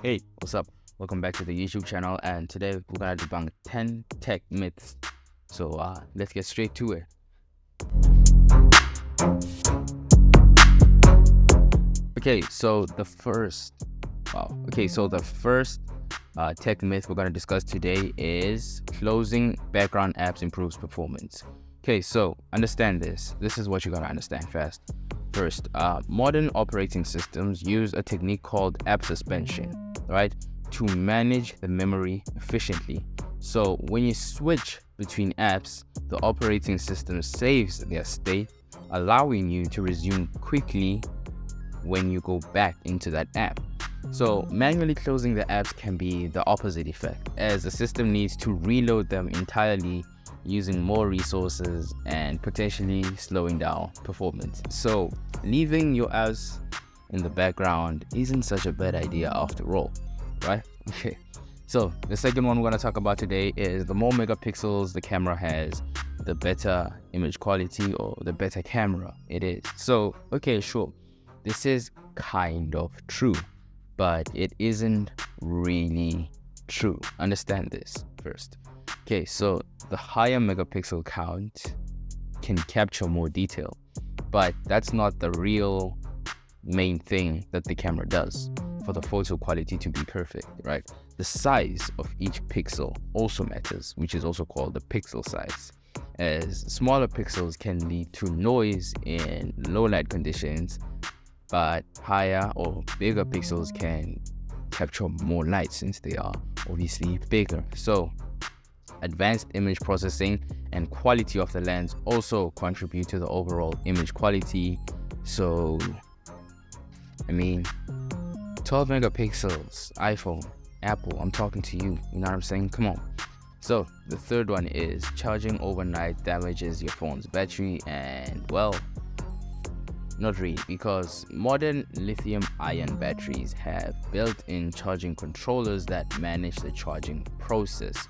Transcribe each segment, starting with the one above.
Hey, what's up? Welcome back to the YouTube channel, and today we're gonna debunk 10 tech myths. So let's get straight to it. Okay, so the first tech myth we're gonna discuss today is closing background apps improves performance. Okay, so understand this. This is what you gotta understand first. First, modern operating systems use a technique called app suspension, right, to manage the memory efficiently. So when you switch between apps, the operating system saves their state, allowing you to resume quickly when you go back into that app. So manually closing the apps can be the opposite effect, as the system needs to reload them entirely, using more resources and potentially slowing down performance. So leaving your apps in the background isn't such a bad idea after all, right? Okay, so the second one we're going to talk about today is the more megapixels the camera has, the better image quality or the better camera it is. So okay, sure, this is kind of true, but it isn't really true. Understand this first. Okay, so the higher megapixel count can capture more detail, but that's not the real main thing that the camera does for the photo quality to be perfect, right? The size of each pixel also matters, which is also called the pixel size, as smaller pixels can lead to noise in low light conditions, but higher or bigger pixels can capture more light since they are obviously bigger. So advanced image processing and quality of the lens also contribute to the overall image quality. So, 12 megapixels, iPhone, Apple, I'm talking to you, you know what I'm saying? Come on. So, the third one is charging overnight damages your phone's battery, and well, not really, because modern lithium-ion batteries have built-in charging controllers that manage the charging process.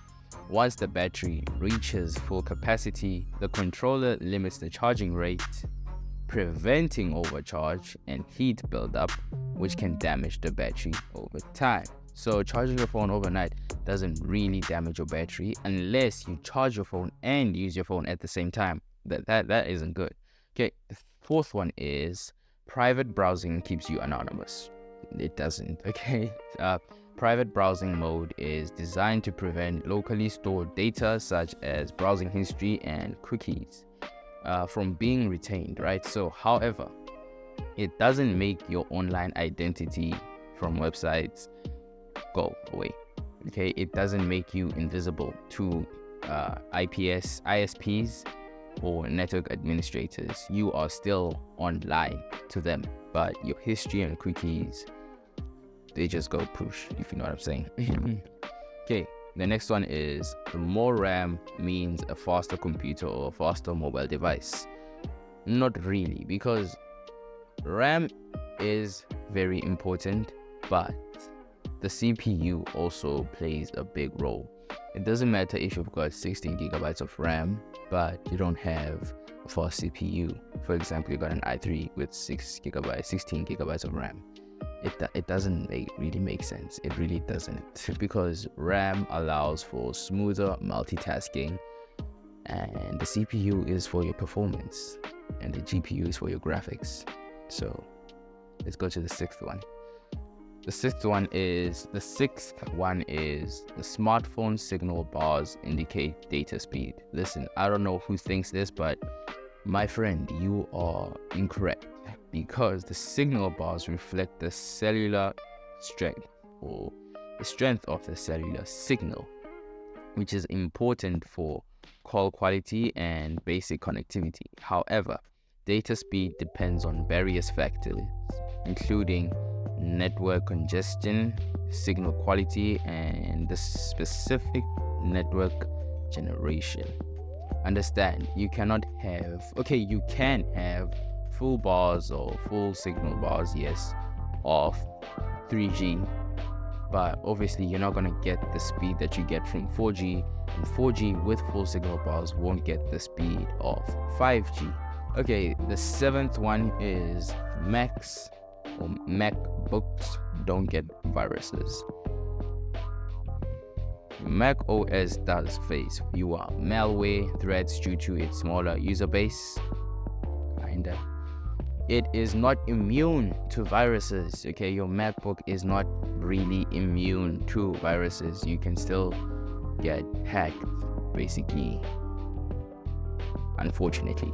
Once the battery reaches full capacity, the controller limits the charging rate, preventing overcharge and heat buildup, which can damage the battery over time. So charging your phone overnight doesn't really damage your battery unless you charge your phone and use your phone at the same time. That isn't good. Okay, the fourth one is private browsing keeps you anonymous. It doesn't, okay? Private browsing mode is designed to prevent locally stored data such as browsing history and cookies from being retained, right? So, however, it doesn't make your online identity from websites go away, okay? It doesn't make you invisible to ISPs or network administrators. You are still online to them, but your history and cookies, they just go push, if you know what I'm saying. Okay, the next one is the more RAM means a faster computer or a faster mobile device. Not really, because RAM is very important, but the CPU also plays a big role. It doesn't matter if you've got 16 gigabytes of RAM, but you don't have a fast CPU. For example, you got an i3 with 16 gigabytes of RAM. It doesn't really make sense. It really doesn't, because RAM allows for smoother multitasking, and the CPU is for your performance, and the GPU is for your graphics. So let's go to the sixth one. The sixth one is the smartphone signal bars indicate data speed. Listen, I don't know who thinks this, but my friend, you are incorrect, because the signal bars reflect the cellular strength, or the strength of the cellular signal, which is important for call quality and basic connectivity. However, data speed depends on various factors, including network congestion, signal quality, and the specific network generation. Understand, you can have full bars or full signal bars, yes, of 3G, but obviously you're not going to get the speed that you get from 4G, and 4G with full signal bars won't get the speed of 5G. Okay, the seventh one is max or MacBooks don't get viruses. Mac OS does face fewer malware threats due to its smaller user base. Kinda. It is not immune to viruses. Okay, your MacBook is not really immune to viruses. You can still get hacked, basically. Unfortunately.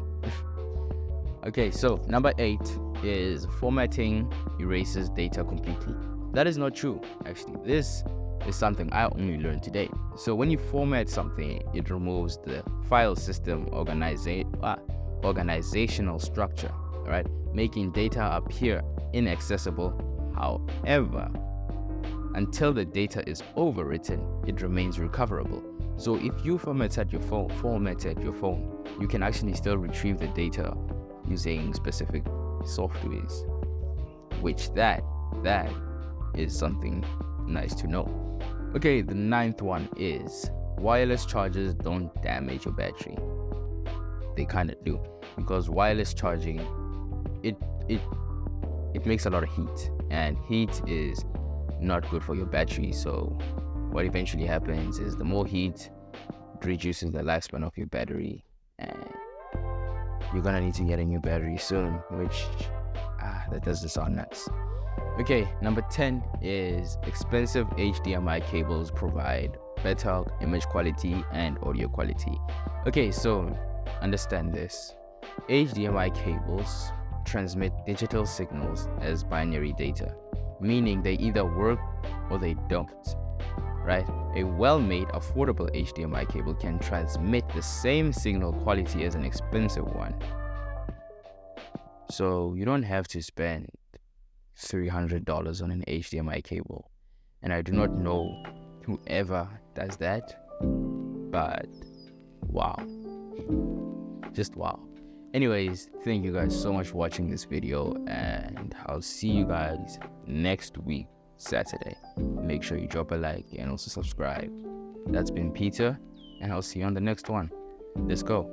Okay, so number 8 is formatting erases data completely. That is not true, actually. This is something I only learned today. So when you format something, it removes the file system organizational structure, right? Making data appear inaccessible. However, until the data is overwritten, it remains recoverable. So if you formatted your phone, you can actually still retrieve the data using specific softwares, which that is something nice to know. Okay, the 9th one is wireless chargers don't damage your battery. They kind of do, because wireless charging, it makes a lot of heat, and heat is not good for your battery. So what eventually happens is the more heat, it reduces the lifespan of your battery, and you're gonna need to get a new battery soon, which that doesn't sound nice. Okay, number 10 is expensive HDMI cables provide better image quality and audio quality. Okay, so understand this. HDMI cables transmit digital signals as binary data, meaning they either work or they don't, right? A well-made, affordable HDMI cable can transmit the same signal quality as an expensive one. So you don't have to spend $300 on an HDMI cable. And I do not know whoever does that, but wow. Just wow. Anyways, thank you guys so much for watching this video, and I'll see you guys next week, Saturday. Make sure you drop a like and also subscribe. That's been Peter, and I'll see you on the next one. Let's go.